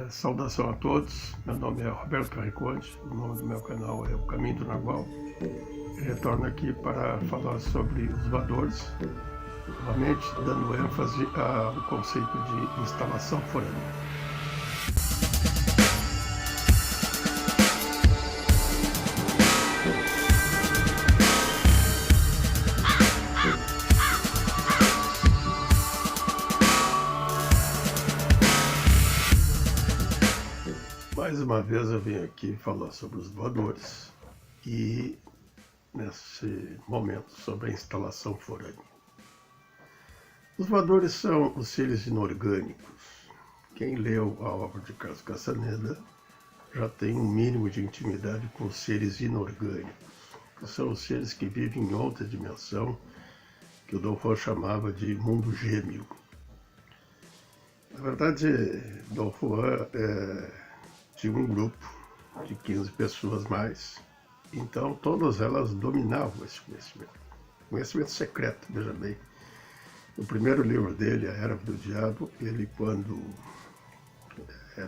Saudação a todos, meu nome é Roberto Carriconde, o nome do meu canal é O Caminho do Nagual. Retorno aqui para falar sobre os voadores, novamente dando ênfase ao conceito de instalação forânea. Mais uma vez eu venho aqui falar sobre os voadores e, nesse momento, sobre a instalação forânea. Os voadores são os seres inorgânicos. Quem leu a obra de Carlos Castaneda já tem um mínimo de intimidade com os seres inorgânicos, que são os seres que vivem em outra dimensão, que o Dom Juan chamava de mundo gêmeo. Na verdade, Dom Juan tinha um grupo de 15 pessoas mais, então todas elas dominavam esse conhecimento. Conhecimento secreto, veja bem. No primeiro livro dele, A Era do Diabo, ele quando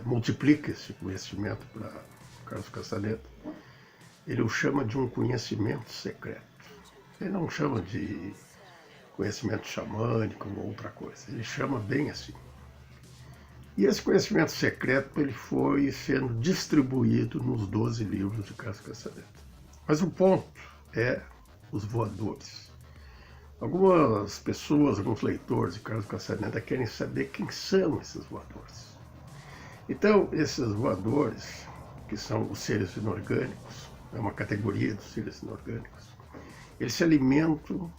multiplica esse conhecimento para Carlos Castaneda, ele o chama de um conhecimento secreto. Ele não chama de conhecimento xamânico ou outra coisa, ele chama bem assim. E esse conhecimento secreto ele foi sendo distribuído nos 12 livros de Carlos Castaneda. Mas o ponto é os voadores. Algumas pessoas, alguns leitores de Carlos Castaneda querem saber quem são esses voadores. Então, esses voadores, que são os seres inorgânicos, é uma categoria dos seres inorgânicos, eles se alimentam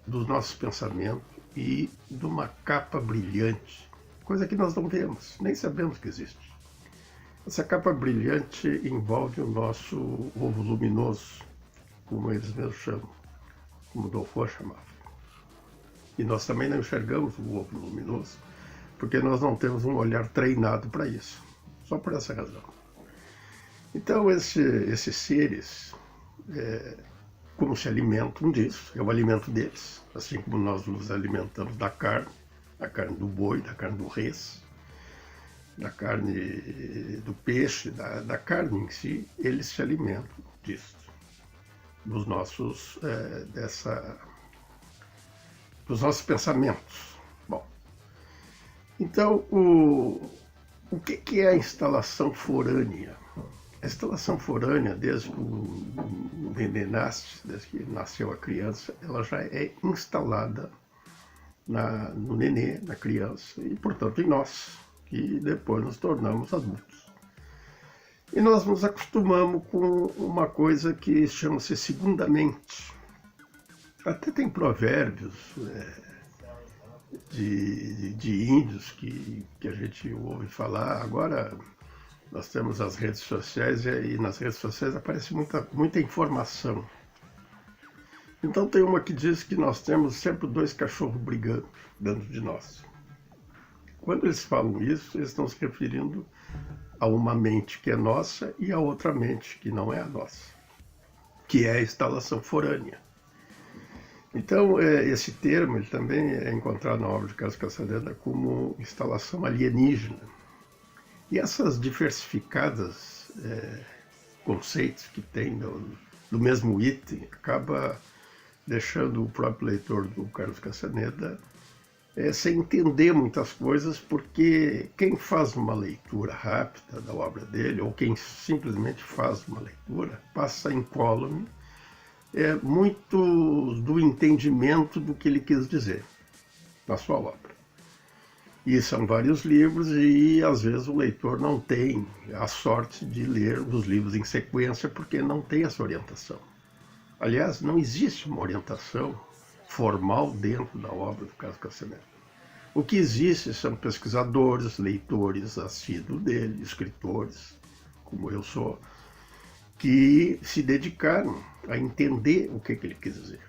dos nossos pensamentos e de uma capa brilhante, coisa que nós não vemos, nem sabemos que existe. Essa capa brilhante envolve o nosso ovo luminoso, como eles mesmos chamam, como Dom Juan chamava. E nós também não enxergamos o ovo luminoso, porque nós não temos um olhar treinado para isso, só por essa razão. Então esses seres, como se alimentam disso, é o alimento deles, assim como nós nos alimentamos da carne do boi, da carne do res, da carne do peixe, da carne em si, eles se alimentam disso, dos nossos pensamentos. Bom, então o que é a instalação forânea? A instalação forânea, desde que o nenê nasce, desde que nasceu a criança, ela já é instalada no nenê, na criança, e portanto em nós, que depois nos tornamos adultos. E nós nos acostumamos com uma coisa que chama-se segunda mente. Até tem provérbios de índios que a gente ouve falar. Agora nós temos as redes sociais e nas redes sociais aparece muita informação. Então tem uma que diz que nós temos sempre dois cachorros brigando dentro de nós. Quando eles falam isso, eles estão se referindo a uma mente que é nossa e a outra mente que não é a nossa, que é a instalação forânea. Então esse termo ele também é encontrado na obra de Carlos Castaneda como instalação alienígena. E essas diversificadas conceitos que tem do mesmo item acaba deixando o próprio leitor do Carlos Castaneda sem entender muitas coisas, porque quem faz uma leitura rápida da obra dele, ou quem simplesmente faz uma leitura, passa incólume muito do entendimento do que ele quis dizer na sua obra. E são vários livros e às vezes o leitor não tem a sorte de ler os livros em sequência porque não tem essa orientação. Aliás, não existe uma orientação formal dentro da obra do Carlos Castaneda. O que existe são pesquisadores, leitores assíduos dele, escritores, como eu sou, que se dedicaram a entender o que ele quis dizer.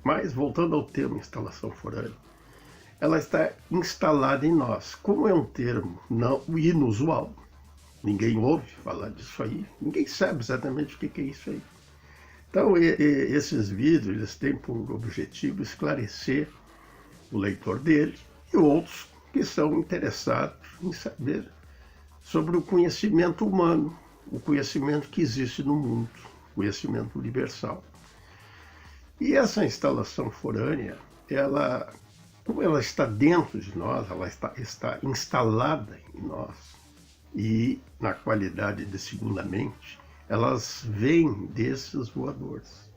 Mas, voltando ao termo instalação forânea, ela está instalada em nós. Como é um termo não inusual, ninguém ouve falar disso aí, ninguém sabe exatamente o que é isso aí. Então, esses vídeos eles têm por objetivo esclarecer o leitor dele e outros que são interessados em saber sobre o conhecimento humano, o conhecimento que existe no mundo, o conhecimento universal. E essa instalação forânea, como ela está dentro de nós, ela está instalada em nós, e na qualidade de segunda mente, elas vêm desses voadores.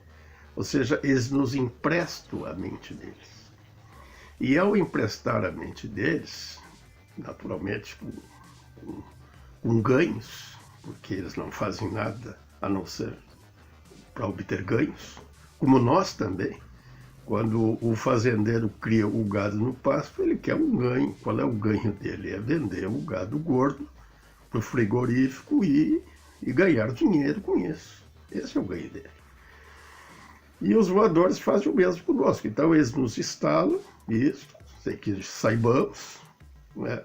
Ou seja, eles nos emprestam a mente deles. E ao emprestar a mente deles, naturalmente com ganhos, porque eles não fazem nada a não ser para obter ganhos, como nós também. Quando o fazendeiro cria o gado no pasto, ele quer um ganho. Qual é o ganho dele? É vender o gado gordo para o frigorífico e ganhar dinheiro com isso. Esse é o ganho dele. E os voadores fazem o mesmo conosco. Então eles nos instalam, isso, sem que saibamos, né?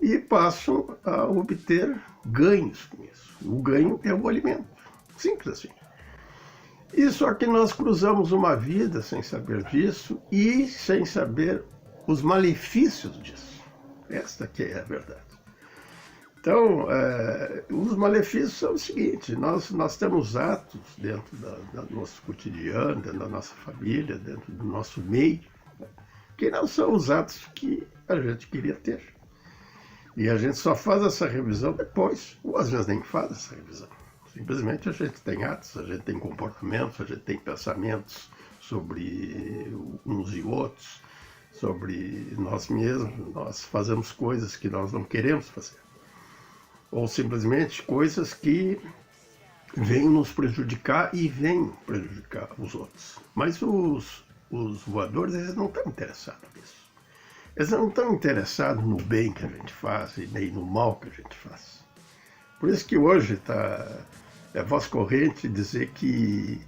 E passam a obter ganhos com isso. O ganho é o alimento. Simples assim. E só que nós cruzamos uma vida sem saber disso e sem saber os malefícios disso. Esta que é a verdade. Então, os malefícios são o seguinte: nós temos atos dentro do nosso cotidiano, dentro da nossa família, dentro do nosso meio, né, que não são os atos que a gente queria ter. E a gente só faz essa revisão depois, ou às vezes nem faz essa revisão. Simplesmente a gente tem atos, a gente tem comportamentos, a gente tem pensamentos sobre uns e outros, sobre nós mesmos. Nós fazemos coisas que nós não queremos fazer. Ou simplesmente coisas que vêm nos prejudicar e vêm prejudicar os outros. Mas os voadores, eles não estão interessados nisso. Eles não estão interessados no bem que a gente faz e nem no mal que a gente faz. Por isso que hoje é voz corrente dizer que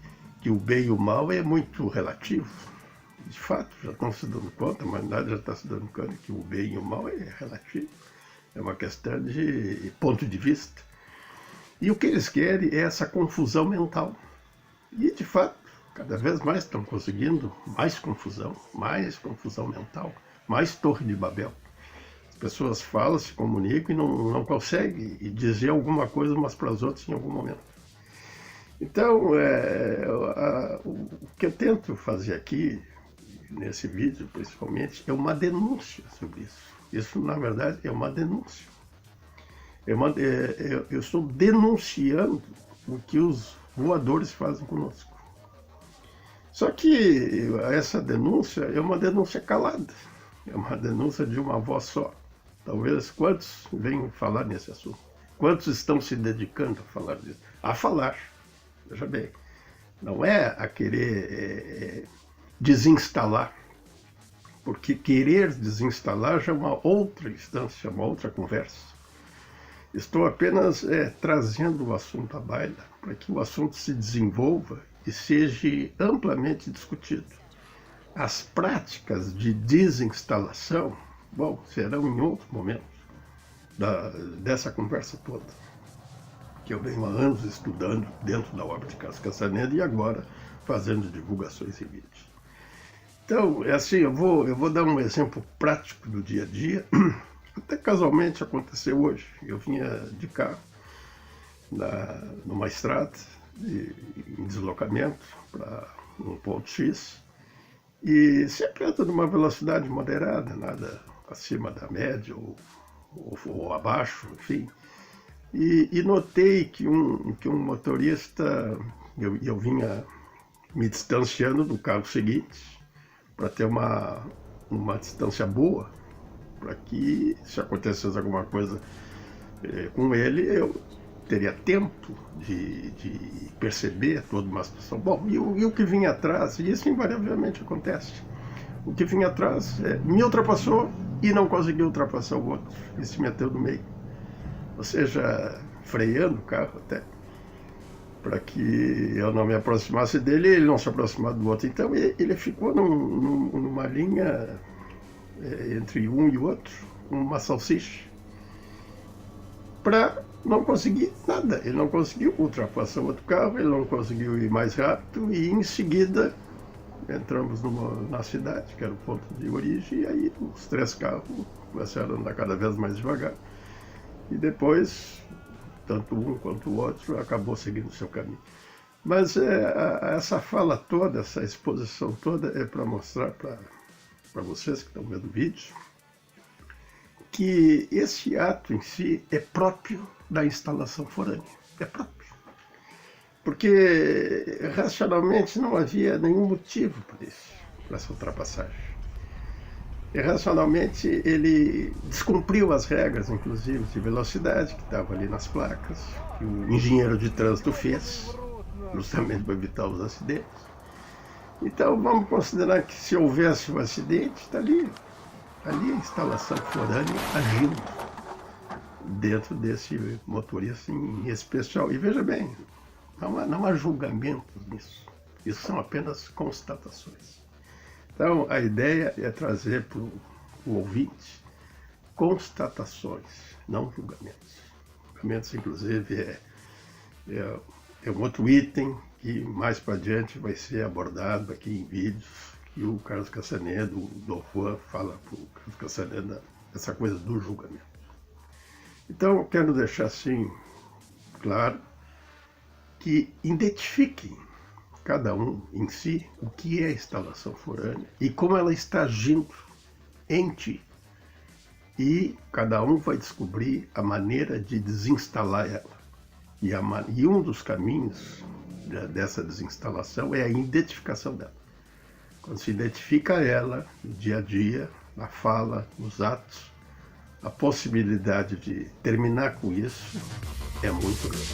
o bem e o mal é muito relativo. De fato, já estão se dando conta, a humanidade já está se dando conta que o bem e o mal é relativo. É uma questão de ponto de vista. E o que eles querem é essa confusão mental. E, de fato, cada vez mais estão conseguindo mais confusão mental, mais torre de Babel. As pessoas falam, se comunicam e não conseguem dizer alguma coisa umas para as outras em algum momento. Então, o que eu tento fazer aqui, nesse vídeo principalmente, é uma denúncia sobre isso. Isso, na verdade, é uma denúncia. Eu estou denunciando o que os voadores fazem conosco. Só que essa denúncia é uma denúncia calada. É uma denúncia de uma voz só. Talvez quantos venham falar nesse assunto? Quantos estão se dedicando a falar disso? A falar. Veja bem, não é a querer desinstalar. Porque querer desinstalar já é uma outra instância, uma outra conversa. Estou apenas trazendo o assunto à baila para que o assunto se desenvolva e seja amplamente discutido. As práticas de desinstalação, bom, serão em outro momento dessa conversa toda, que eu venho há anos estudando dentro da obra de Carlos Castaneda e agora fazendo divulgações em vídeo. Então, é assim, eu vou dar um exemplo prático do dia a dia. Até casualmente aconteceu hoje. Eu vinha de carro numa estrada em deslocamento para um ponto X e sempre ando numa velocidade moderada, nada acima da média ou abaixo, enfim. E notei que um motorista, eu vinha me distanciando do carro seguinte para ter uma distância boa, para que, se acontecesse alguma coisa com ele, eu teria tempo de perceber toda uma situação. Bom, e o que vinha atrás, e isso invariavelmente acontece, o que vinha atrás me ultrapassou e não conseguiu ultrapassar o outro, e se meteu no meio. Ou seja, freando o carro até, para que eu não me aproximasse dele e ele não se aproximasse do outro. Então ele ficou numa linha entre um e o outro, uma salsicha, para não conseguir nada. Ele não conseguiu ultrapassar o outro carro, ele não conseguiu ir mais rápido e em seguida entramos na cidade, que era o ponto de origem, e aí os três carros começaram a andar cada vez mais devagar. E depois, tanto um quanto o outro acabou seguindo o seu caminho. Mas essa fala toda, essa exposição toda é para mostrar para vocês que estão vendo o vídeo que esse ato em si é próprio da instalação forânea. É próprio. Porque racionalmente não havia nenhum motivo para isso, para essa ultrapassagem. Irracionalmente, ele descumpriu as regras, inclusive, de velocidade, que estavam ali nas placas, que o engenheiro de trânsito fez, justamente para evitar os acidentes. Então, vamos considerar que se houvesse um acidente, está ali a instalação forânea agindo dentro desse motorista em especial. E veja bem, não há julgamentos nisso. Isso são apenas constatações. Então, a ideia é trazer para o ouvinte constatações, não julgamentos. Julgamentos, inclusive, é um outro item que mais para adiante vai ser abordado aqui em vídeos, que o Carlos Castaneda, o Dom fala para o Carlos Castaneda essa coisa do julgamento. Então, eu quero deixar assim claro que identifiquem cada um em si o que é a instalação forânea e como ela está agindo em ti. E cada um vai descobrir a maneira de desinstalar ela. E um dos caminhos dessa desinstalação é a identificação dela. Quando se identifica ela no dia a dia, na fala, nos atos, a possibilidade de terminar com isso é muito grande.